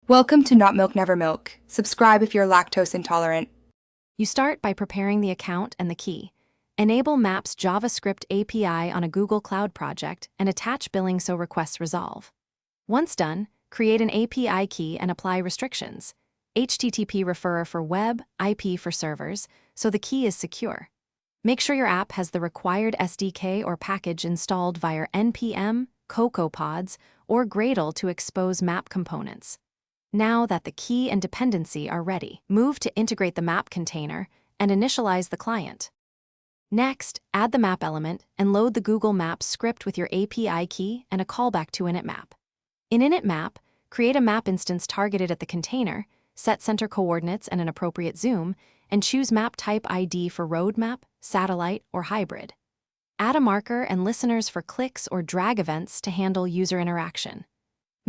Welcome to Not Milk Never Milk. Subscribe if you're lactose intolerant. You start by preparing the account and the key. Enable Maps JavaScript API on a Google Cloud project and attach billing so requests resolve. Once done, create an API key and apply restrictions. HTTP referrer for web, IP for servers, so the key is secure. Make sure your app has the required SDK or package installed via NPM, CocoaPods, or Gradle to expose map components. Now that the key and dependency are ready, move to integrate the map container and initialize the client. Next, add the map element and load the Google Maps script with your API key and a callback to initmap. In initmap, create a map instance targeted at the container, set center coordinates and an appropriate zoom, and choose map type ID for road map, satellite, or hybrid. Add a marker and listeners for clicks or drag events to handle user interaction.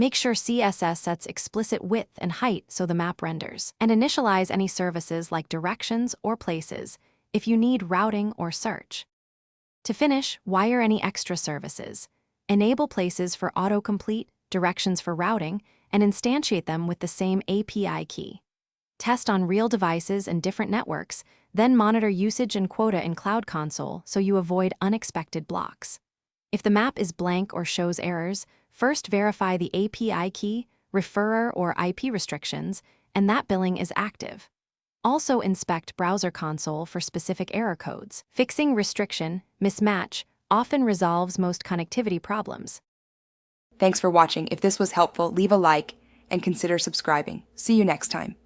Make sure CSS sets explicit width and height so the map renders, and initialize any services like directions or places if you need routing or search. To finish, wire any extra services. Enable places for autocomplete, directions for routing, and instantiate them with the same API key. Test on real devices and different networks, then monitor usage and quota in Cloud Console so you avoid unexpected blocks. If the map is blank or shows errors, first verify the API key, referrer, or IP restrictions, and that billing is active. Also inspect Browser Console for specific error codes. Fixing restriction, mismatch, often resolves most connectivity problems. Thanks for watching. If this was helpful, leave a like and consider subscribing. See you next time.